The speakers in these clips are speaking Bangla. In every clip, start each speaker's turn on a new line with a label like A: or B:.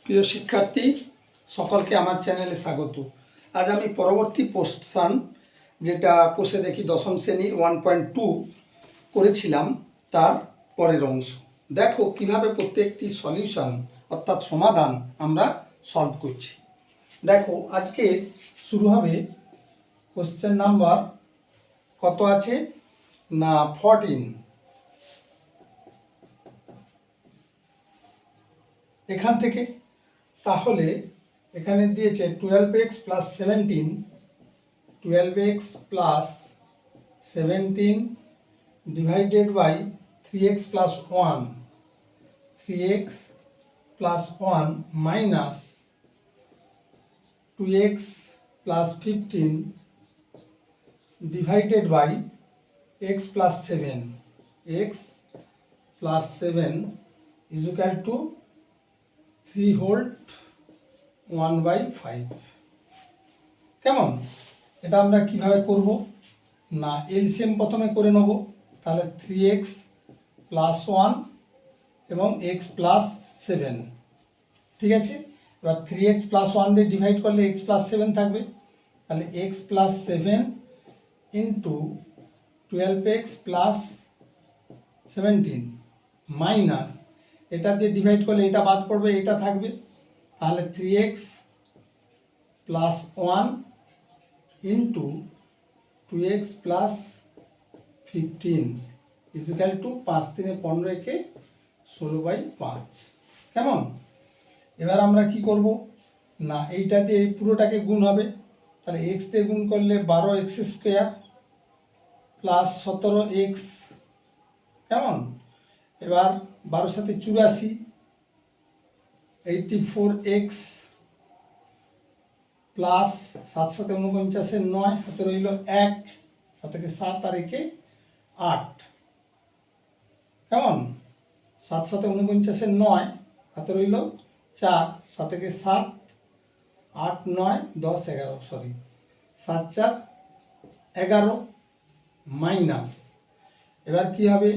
A: প্রিয় শিক্ষার্থী সকলকে আমার চ্যানেলে স্বাগত। আজ আমি পরবর্তী পোর্শন যেটা কোষে দেখি দশম শ্রেণীর 1.2 করেছিলাম তার পরের অংশ। দেখো কিভাবে প্রত্যেকটি সলিউশন অর্থাৎ সমাধান আমরা সলভ করছি। দেখো আজকে শুরু হবে কোশ্চেন নাম্বার কত আছে না 14। এখান থেকে তাহলে এখানে দিয়েছে 12x plus 17, 12x plus 17 divided by 3x plus 1, 3x plus 1 minus 2x plus 15 divided by x plus 7, x plus 7 is equal to 3 whole 1/5। কেমন? এটা আমরা কিভাবে করব না এলসিএম প্রথমে করে নেব। তাহলে 3x প্লাস 1 এবং x প্লাস 7, ঠিক আছে। এবার 3x প্লাস 1 দিয়ে ডিভাইড করলে x প্লাস 7 থাকবে। তাহলে x plus 7 into 12x plus 17 minus এটা দিয়ে ডিভাইড করলে এটা বাদ পড়বে, এটা থাকবে। তাহলে 3x plus 1 into 2x plus 15 is equal two 5 3 15 কে 16/5। কেমন? এবার আমরা কি করব না এইটা দিয়ে এই পুরোটাকে গুণ হবে। তাহলে x দিয়ে গুণ করলে 12x স্কোয়ার প্লাস 17x। কেমন? এবার 12 সাথে 84, 84x প্লাস 7 সাথে 49 9 হাতে রইল 1, 7 থেকে 7 আর 1 8। কেমন? 7 সাথে 49 9 হাতে রইল 4, 7 থেকে 7 8 9 10 11, সরি 7 4 11 মাইনাস এবার কি হবে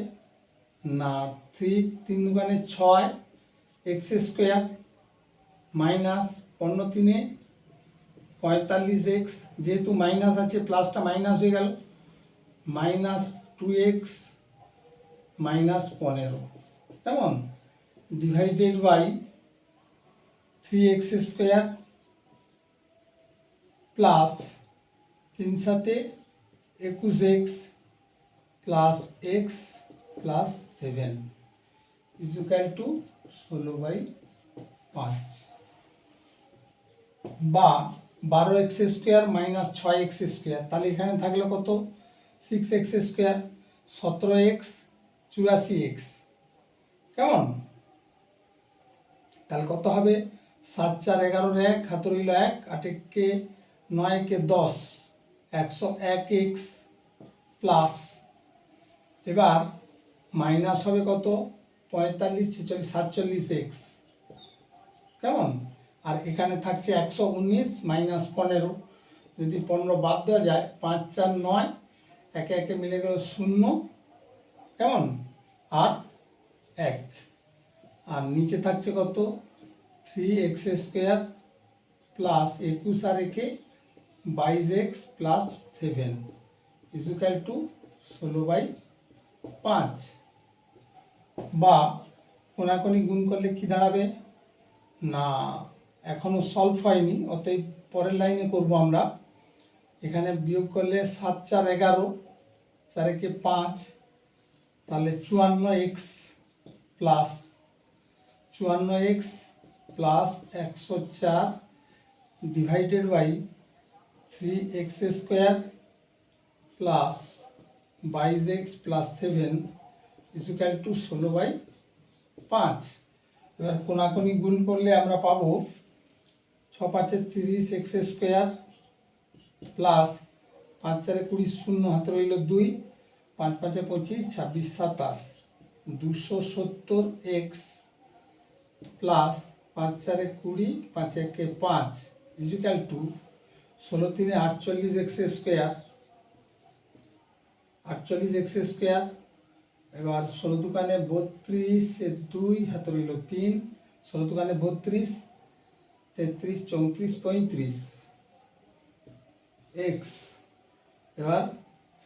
A: না 3 3 দুগুণে 6 x স্কোয়ার মাইনাস 15 3 45x, যেহেতু মাইনাস আছে প্লাসটা মাইনাস হয়ে গেল, মাইনাস 2x মাইনাস 15। কেমন? Divided by 3x square plus 3 সাথে 21x plus x plus 7 is equal to 16/5 বা 12x square minus 6x square. তাহলে এখানে থাকলো কত 6x স্কোয়ার, 17x 84x। কেমন? তাহলে কত হবে 7 4 11 1 হাতে রইল 1, 8 কে 9 কে 10 101x প্লাস এবার মাইনাস হবে কত 45 46 47x। কেমন? আর এখানে থাকছে 119 মাইনাস 15, যদি 15 বাদ দেওয়া যায় 5 4 9 একে একে মিলে গেল 0। কেমন? আর 1 আর নিচে থাকছে কত 3x স্কোয়ার প্লাস 21 আর 1 22x plus 7 is equal to 16/5 বা কোনাকুনি গুণ করলে কি দাঁড়াবে না এখনো সলভ হয়নি, অতএব পরের লাইনে করব আমরা। এখানে বিয়োগ করলে 7 4 11 4 কে 5, তাহলে 54x plus 54x plus 104 divided by 3x square plus 22x plus 7 is equal to 16/5। এবার কোনাকুনি গুণ করলে আমরা পাবো 6 5 30x স্কোয়ার প্লাস 5 4 20 0 হাতে রইল 2, 5 5 25 26 27 270x plus 5 4 20 5 1 5 is equal two 16 3 48x square, 48x square. এবার 16 দুগুণে 32 2 হাতে রইল 3, 16 দুগুণে 32 33, 34, 35 এক্স। এবার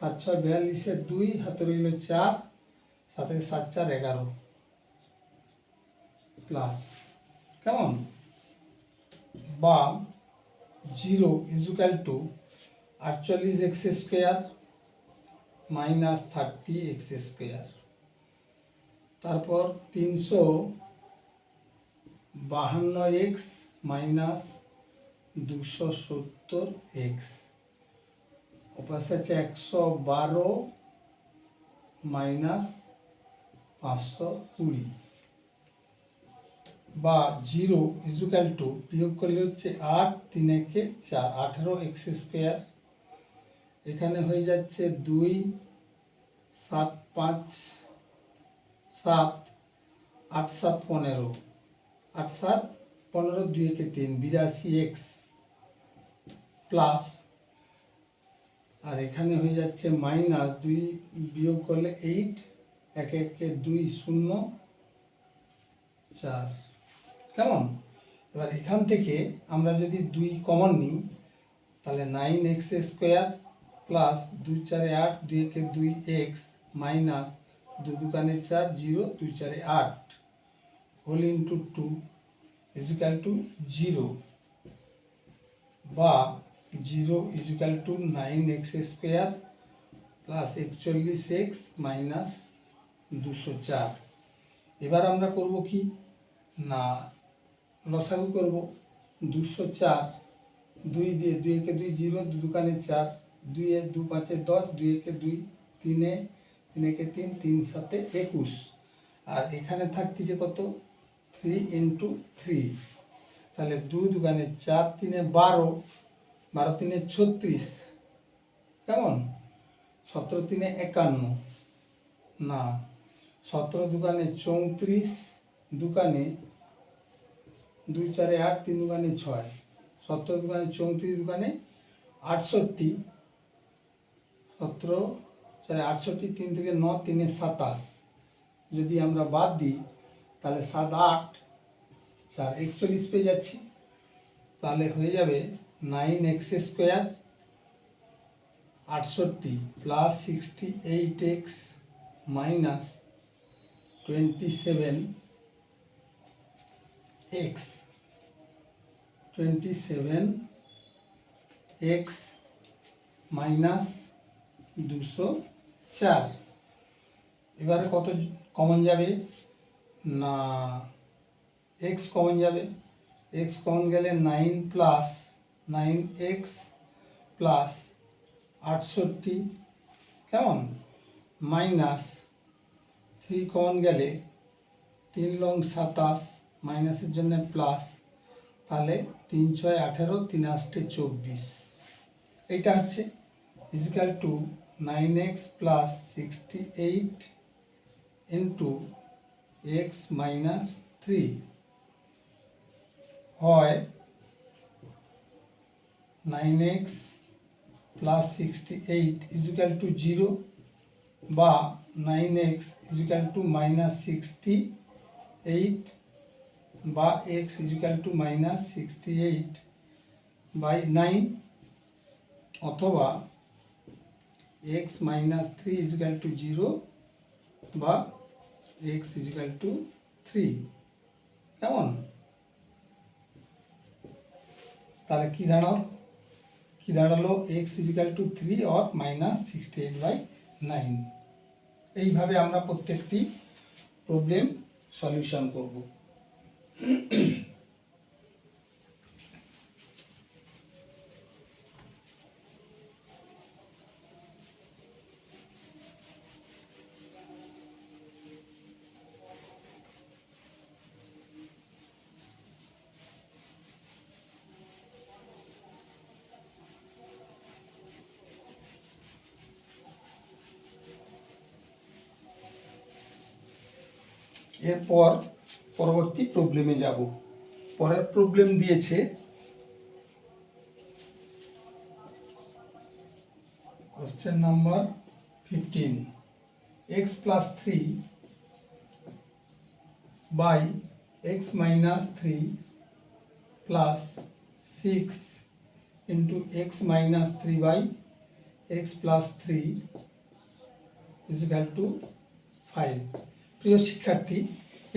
A: 7, 6, 42, 2 হাতে রইল 4, 7, 7, 4, 11 প্লাস কেমন বা 0 equal two 48 x square minus 30 x square. তারপর 352 এক্স মাইনাস 270 এক্স। ওপাশে আছে 112 মাইনাস 520 বা 0 ইজুক্যাল টু বিয়োগ করলে হচ্ছে 8, 3 একে 4, 18 এক্স স্কোয়ার। এখানে হয়ে যাচ্ছে 2, 7, 5, 7, 8, 7, 15, 8, 7, 15, 2 একে 3, 82 এক্স প্লাস, আর এখানে হয়ে যাচ্ছে মাইনাস 2 বিয়োগ করলে 8, 1 একে 2, 0, 4 কেমন। এবার এখান থেকে আমরা যদি 2 কমন নিই তাহলে 9 এক্স স্কোয়ার প্লাস 2, 4, 8, 2 একে 2 x minus 2, 2, 4, 0, 2, 4, 8 whole into 2 equal to 0 বা 0 equal to 9 x square plus 41 x minus 204। এবার আমরা করব কি না লসাগু করব। 204 2 দিয়ে 2 একে 2, 0, 2, 2, 4, 2 এ 2, 5, 10, 2 একে 2, 3 এ 3 একে 3, 3, 7, 21 আর এখানে থাকতেছে কত 3 ইন্টু 3, তাহলে 2, 2, 4, 3 এ 12, 12, 3 এ 36 কেমন, 17, 3 এ 51 না 17, 2, 34, 2, 2, 4, 8, 3, 2, 6, 17, 2, 34, 2, 68, 17, 4, 68, 3 থেকে 9, 3 এ 27 যদি আমরা বাদ দিই তাহলে 7, 8, 4, 41 পেয়ে যাচ্ছি। তাহলে হয়ে যাবে 9 x square 68 plus 68 x minus 27 x 27 x minus 204। এবারে কত কমন যাবে না এক্স কমন যাবে, এক্স কমন গেলে 9 প্লাস 9 এক্স প্লাস 68 কেমন মাইনাস 3 কমন গেলে 3 লং 27 মাইনাসের জন্য প্লাস, তাহলে 3, 6, 18, 3, 8, 24 এইটা হচ্ছে equal to 9x plus 68 into x minus 3 হয় 9x প্লাস 68 ইজিক্যাল টু 0 বা 9x ইজিক্যাল টু মাইনাস 68 বা x equal to minus 68 by 9 অথবা x মাইনাস 3 ইজিক্যাল টু 0 বা x ইজিক্যাল টু 3 কেমন। তাহলে কি দাঁড়ালো x equal to 3 or minus 68 by 9। এইভাবে আমরা প্রত্যেকটি প্রবলেম সলিউশন করব। এরপর পরবর্তী প্রবলেমে যাব। পরের প্রবলেম দিয়েছে question number 15 x plus 3 by x minus 3 plus 6 into x minus 3 by x plus 3 equal to 5। প্রিয় শিক্ষার্থী,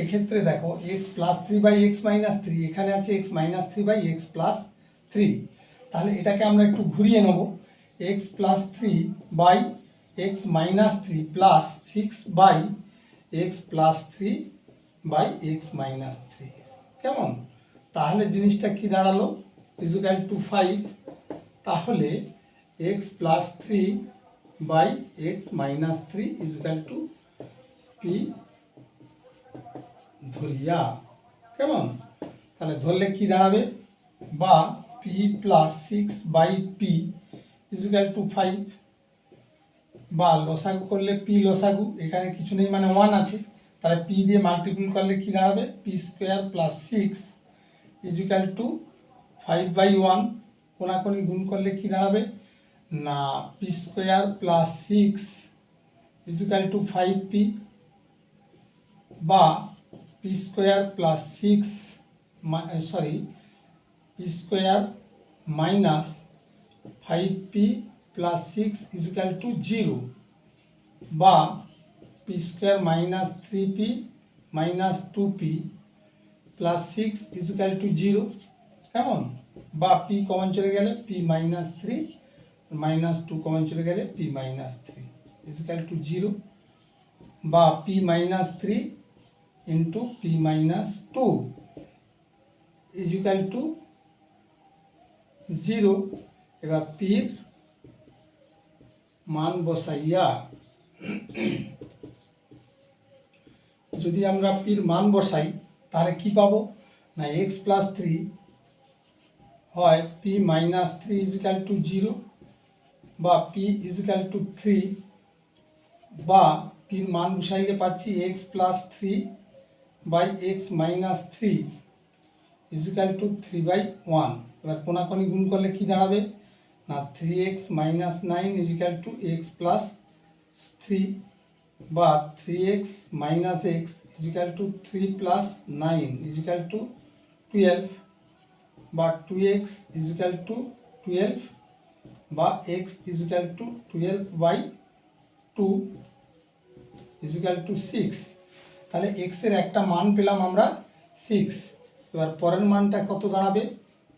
A: এক্ষেত্রে দেখো x plus 3 by x minus 3, এখানে আছে x minus 3 by x plus 3। তাহলে এটাকে আমরা একটু ঘুরিয়ে নেব, x plus 3 by x minus 3 plus 6 by x plus 3 by x minus 3। কেমন? তাহলে জিনিসটা কি দাঁড়ালো? Equal to 5। তাহলে x plus 3 by x minus 3 equal to p ধরিয়া। কেমন? তাহলে ধরলে কি দাঁড়াবে? বা p plus 6 by p equal to 5, বা লসাগু করলে পি লসাগু, এখানে কিছু নেই মানে 1 আছে, তাহলে পি দিয়ে মাল্টিপ্লাই করলে কি দাঁড়াবে? P square plus 6 equal to 5 by 1। কোনাকুনি গুণ করলে কি দাঁড়াবে? না, p square plus 6 equal to 5p, বা p square plus 6 p square minus 5p plus 6 equal to 0, বা p square minus 3p minus 2p plus 6 equal to 0। কেমন? বা পি কমন চলে গেলে পি মাইনাস 3 মাইনাস 2 কমন চলে গেলে পি মাইনাস 3 ইজিক্যাল টু 0, বা p minus 3 into p minus 2 equal to 0। এবার পির মান বসাইয়া যদি আমরা পির মান বসাই তাহলে কি পাবো? না, এক্স প্লাস 3 হয় পি মাইনাস 3 ইজিক্যাল টু 0, বা পি ইজিক্যাল টু 3, বা পির মান বসাইলে পাচ্ছি x plus 3 by x minus 3 equal to 3 by 1। এবার কোনাকুনি গুণ করলে কি দাঁড়াবে? না, 3x minus 9 equal to x plus 3, বা 3x minus x equal to 3 plus 9 equal to 12, বা 2x ইজিক্যাল টু 12, বা x equal to 12 by 2 equal to 6। তাহলে x এর একটা মান পেলাম আমরা 6। এবার পরের মানটা কত দাঁড়াবে?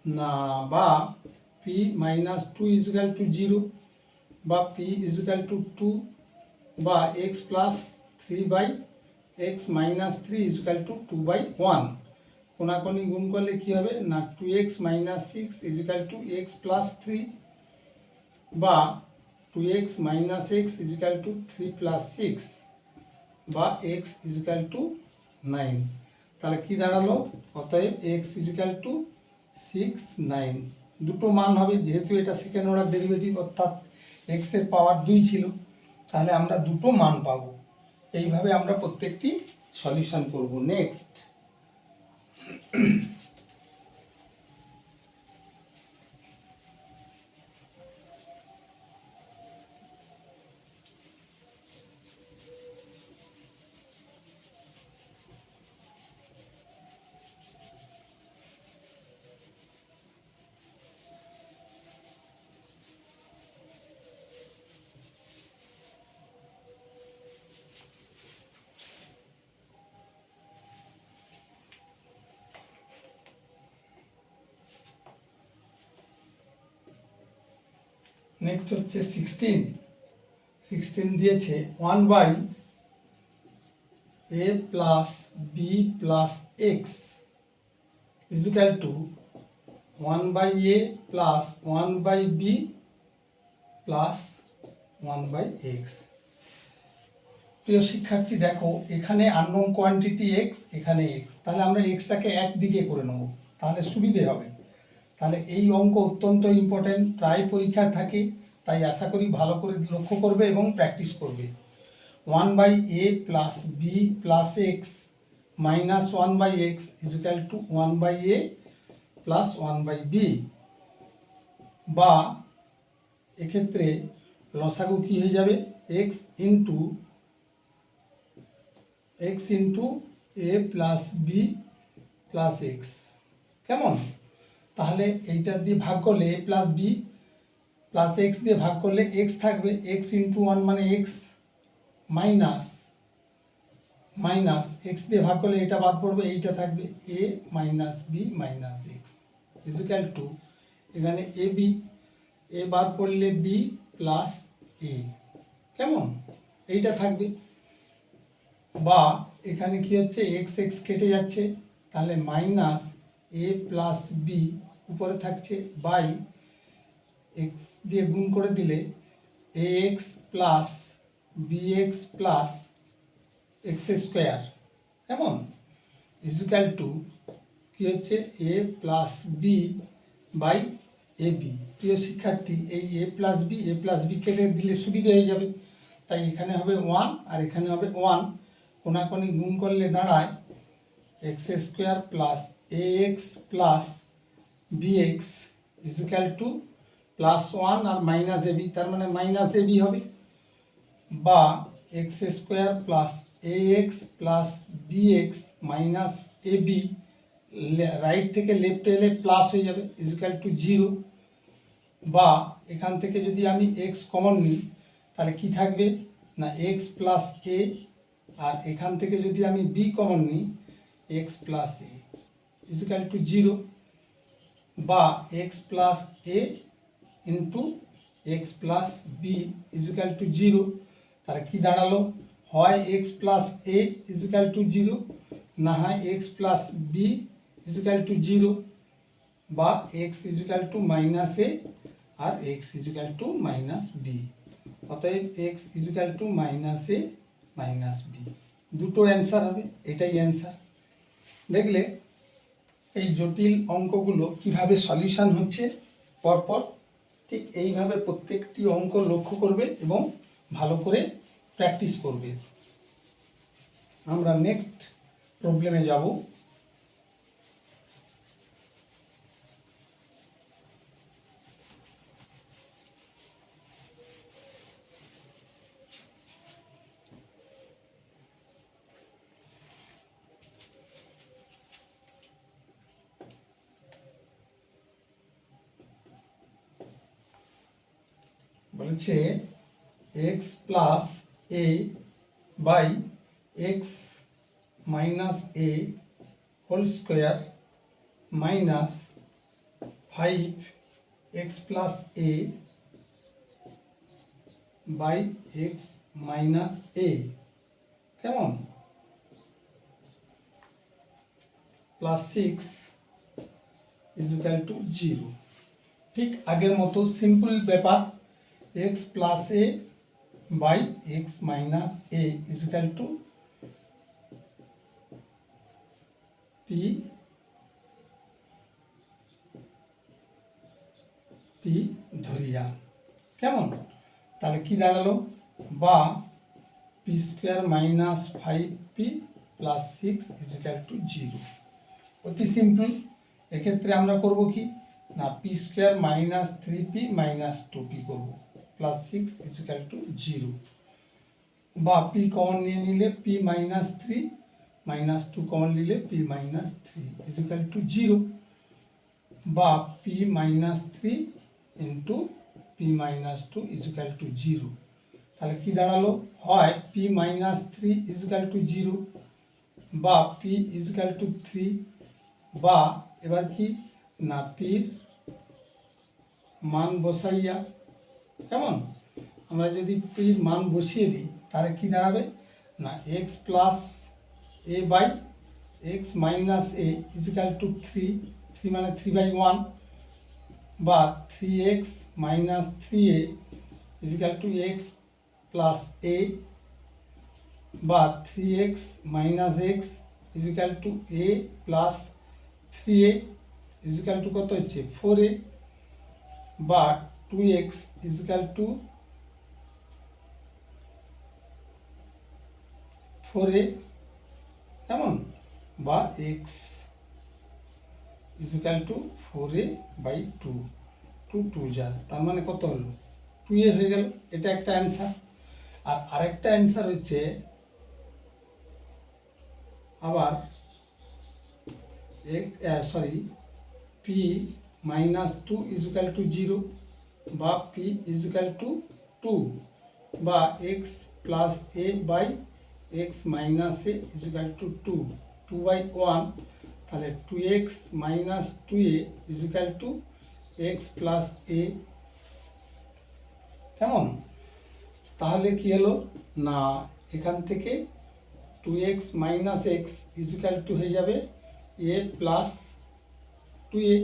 A: না, বা p মাইনাস 2 ইজিক্যাল টু 0, বা p ইজিক্যাল টু 2, বা x plus 3 by x minus 3 equal to 2 by 1। কোনাকুনি গুণ করলে কি হবে? না, 2x minus 6 equal to x plus 3, বা 2x minus x equal to 3 plus 6, বা x ইজিক্যাল টু 9। তাহলে কি দাঁড়ালো? অতএব x ইজিক্যাল টু 6, 9। দুটো মান হবে, যেহেতু এটা সেকেন্ড অর্ডার ডেরিভেটিভ অর্থাৎ x এর পাওয়ার 2 ছিল, তাহলে আমরা দুটো মান পাবো। এইভাবে আমরা প্রত্যেকটি সলিউশন করব। নেক্সট, হচ্ছে 16 দিয়েছে 1 by a plus b plus x equal to 1 by a plus 1 by b plus 1 by x. প্রিয় শিক্ষার্থী, দেখো এখানে আননোন কোয়ান্টিটি এক্স, এখানে এক্স, তাহলে আমরা এক্সটাকে একদিকে করে নেব, তাহলে সুবিধে হবে। তাহলে এই অঙ্ক অত্যন্ত ইম্পর্টেন্ট, প্রায় পরীক্ষায় থাকে, তাই আশা করি ভালো করে লক্ষ্য করবে এবং প্র্যাকটিস করবে। 1 by a plus b plus x minus 1 by x equal to 1 by a plus 1 by b, বা এক্ষেত্রে লসাগু কি হয়ে যাবে? X into a plus b plus x. কেমন? তাহলে এইটার দিয়ে ভাগ করলে a plus b plus x দিয়ে ভাগ করলে এক্স থাকবে, এক্স ইন্টু ওয়ান মানে এক্স মাইনাস মাইনাস এক্স দিয়ে ভাগ করলে এটা বাদ পড়বে, এইটা থাকবে a minus B minus x equal to এখানে এ বি, এ বাদ পড়লে বি প্লাস এ, কেমন এইটা থাকবে। বা এখানে কি হচ্ছে এক্স এক্স কেটে যাচ্ছে, তাহলে মাইনাস এ প্লাস বি উপরে থাকছে বাই এক্স দিয়ে গুণ করে দিলে a x plus b x plus x square, কেমন ইজিক্যাল টু কী হচ্ছে a plus b by a b. প্রিয় শিক্ষার্থী, এই এ প্লাস বি কেটে দিলে সুবিধা হয়ে যাবে, তাই এখানে হবে ওয়ান আর এখানে হবে ওয়ান, কোনাকোনি গুণ করলে দাঁড়ায় x square plus a x plus b x equal to plus one আর মাইনাস এ বি, তার মানে মাইনাস এ বি হবে। বা x square plus a x plus b x minus a b, right থেকে লেফটে এলে প্লাস হয়ে যাবে ইজিক্যাল টু জিরো। বা এখান থেকে যদি আমি এক্স কমন নিই তাহলে কি থাকবে না এক্স প্লাস এ, আর এখান থেকে যদি আমি বি কমন নিই x plus a equal to zero. বা x plus a into x plus b equal to zero, তাহলে কী দাঁড়ালো, হয় x plus a equal to zero, না হয় x plus b equal to zero, বা x equal to minus a আর x equal to minus b. অতএব x equal to minus a minus b, দুটো অ্যান্সার হবে, এটাই অ্যান্সার। দেখলে এই জটিল অঙ্কগুলো কিভাবে সলিউশন হচ্ছে পরপর, ঠিক এইভাবে প্রত্যেকটি অঙ্ক লক্ষ্য করবে এবং ভালো করে প্র্যাকটিস করবে। আমরা নেক্সট প্রবলেমে যাব। বলেছে x plus a by x minus a whole square minus 5x plus a by x minus a, কেমন প্লাস 6 ইজিক্যাল টু জিরো। ঠিক আগের মতো সিম্পল ব্যাপার, x plus a by x minus a equal to p p ধরিয়া, কেমন তাহলে কি দাঁড়ালো, বা p square minus 5p plus 6 equal to zero. অতি সিম্পল, এক্ষেত্রে আমরা করব কি না p square minus 3p minus 2p করব প্লাস 6 ইজিক্যাল টু জিরো। বা পি কমন নিয়ে নিলে পি মাইনাস 3 মাইনাস 2 কমন নিলে p minus 3 equal to zero. বা p minus 3 into p minus 2 equal to zero. তাহলে কি দাঁড়ালো, হয় p minus 3 equal to zero বা পি ইজিক্যাল টু 3, বা এবার কি না পির মান বসাইয়া, কেমন আমরা যদি পির মান বসিয়ে দিই তাহলে কি দাঁড়াবে না x plus a by x minus a equal to 3 মানে 3/1, বা 3x minus 3a equal to x plus a, বা 3x minus x equal to a plus 3a equal to কত হচ্ছে 4a, বা 2x ইজিক্যাল টু 4a, কেমন বা x equal two 4a by 2, 2 যার, তার মানে কত হলো 2a হয়ে গেল, এটা একটা অ্যান্সার। আর আরেকটা অ্যান্সার হচ্ছে আবার পি -2 ইজুকাল টু 0 বা p ইজুকাল টু 2 বা x plus a by x minus a equal to 2/1, তাহলে 2x minus 2a equal to x plus a। কেমন? তাহলে কি হলো না এখান থেকে 2x minus x equal to হয়ে যাবে a প্লাস 2a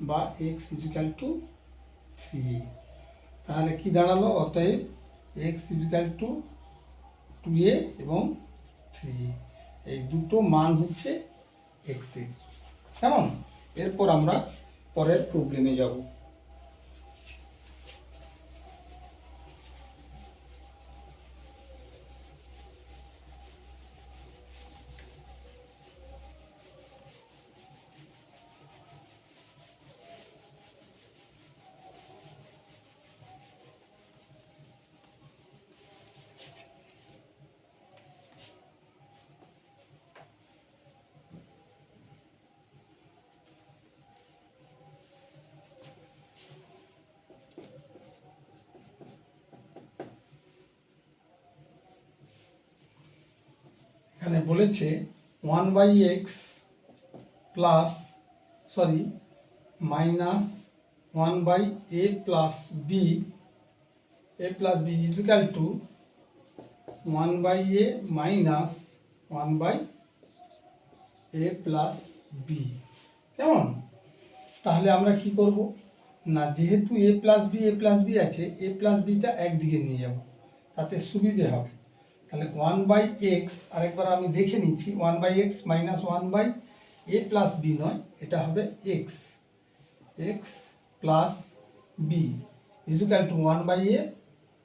A: বা x ইজুকাল টু 3a। তাহলে কি দাঁড়ালো? অতএব x ইজুকাল টু 2a এবং 3a, এই দুটো মান হচ্ছে x এর। কেমন? এরপর আমরা পরের প্রবলেমে যাব। এখানে বলেছে 1/x plus minus 1/a plus b equal to 1/a minus 1/a plus b. কেমন? তাহলে আমরা কি করব না, যেহেতু a প্লাস বি আছে, a প্লাস বিটা একদিকে নিয়ে যাব, তাতে সুবিধে হবে। তাহলে 1/x, আরেকবার আমি দেখে নিচ্ছি, 1/x minus 1/a plus B নয়, এটা হবে x plus b equal to 1/a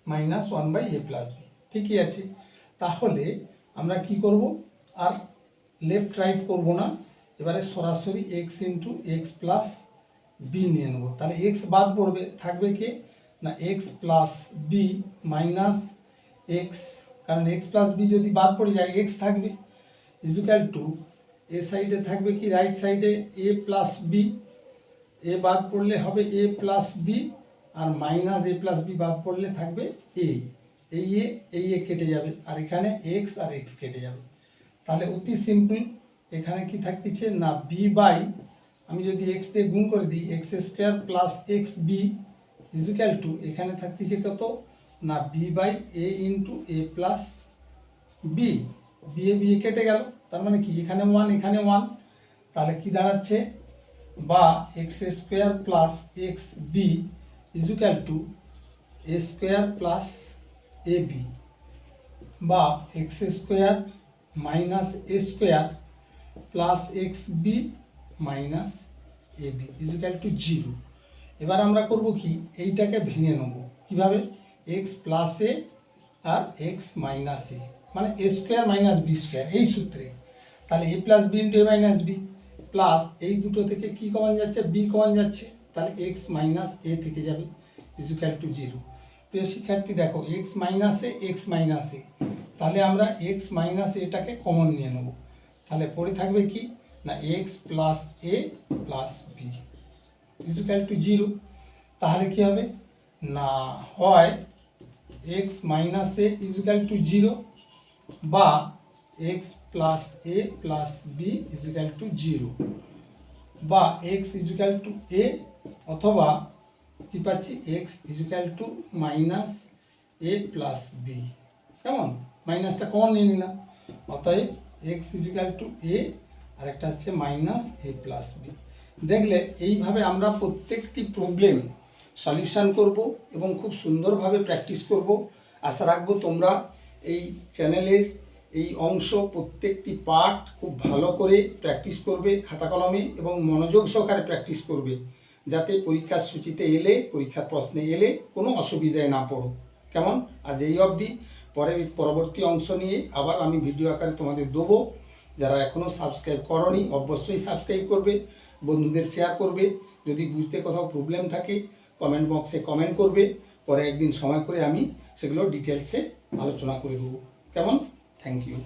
A: minus 1/a plus b. ঠিকই আছে। তাহলে আমরা কি করব, আর লেফট রাইট করব না, এবারে সরাসরি x into x plus b নিয়ে নেব। তাহলে x বাদ পড়বে, থাকবে কি না x plus b minus x, কারণ x প্লাস বি যদি বাদ পড়ে যায় x থাকবে, ইজুকাল টু এ সাইডে থাকবে কি রাইট সাইডে a প্লাস বি, এ বাদ পড়লে হবে a প্লাস বি, আর মাইনাস a প্লাস বি বাদ পড়লে থাকবে a, এই এ কেটে যাবে, আর এখানে x আর x কেটে যাবে। তাহলে অতি সিম্পল, এখানে কি থাকতেছে না b বাই, আমি যদি x দিয়ে গুণ করে দিই x square plus x b equal to, এখানে থাকতেছে কত না b by a into a plus b, b কেটে গেল, তার মানে কি এখানে 1 এখানে 1, তাহলে কি দাঁড়াচ্ছে বা x square plus x b equal to a square plus a b, বা x square minus a square plus x b minus a b equal to 0। এবার আমরা করব কি, এইটাকে ভেঙে নেব কীভাবে, এক্স প্লাস এ আর এক্স মাইনাস এ, মানে a square minus b square, এই সূত্রে। তাহলে a plus b into a minus b plus এই দুটো থেকে কি কমন যাচ্ছে, বি কমন যাচ্ছে, তাহলে এক্স মাইনাস এ থেকে যাবে ইজুকাল টু 0। প্রিয় শিক্ষার্থী দেখো, এক্স মাইনাস এ, তাহলে আমরা এক্স মাইনাস এটাকে কমন নিয়ে নেব, তাহলে পড়ে থাকবে কি না x plus A plus b equal to 0। তাহলে কি হবে না, হয় x minus A equal to 0 বা x plus A plus b equal to 0, বা এক্স ইজুকাল টু এ, অথবা কি পাচ্ছি x equal to minus A plus b. কেমন? মাইনাসটা কমন নিয়ে নিলাম, অতএব এক্স ইজুকাল টু এ, আর একটা হচ্ছে মাইনাস এ প্লাস বি। দেখলে এইভাবে আমরা প্রত্যেকটি প্রবলেম সলিউশন করব এবং খুব সুন্দরভাবে প্র্যাকটিস করব। আশা রাখবো তোমরা এই চ্যানেলের এই অংশ প্রত্যেকটি পার্ট খুব ভালো করে প্র্যাকটিস করবে খাতা কলমে, এবং মনোযোগ সহকারে প্র্যাকটিস করবে, যাতে পরীক্ষার সূচিতে এলে, পরীক্ষার প্রশ্নে এলে কোনো অসুবিধায় না পড়ো। কেমন? আজ এই অবধি, পরবর্তী অংশ নিয়ে আবার আমি ভিডিও আকারে তোমাদের দেবো। যারা এখনও সাবস্ক্রাইব করনি অবশ্যই সাবস্ক্রাইব করবে, বন্ধুদের শেয়ার করবে। যদি বুঝতে কোথাও প্রবলেম থাকে কমেন্ট বক্সে কমেন্ট করবে, পরে একদিন সময় করে আমি সেগুলো ডিটেলসে আলোচনা করে দেবো। কেমন? Thank you.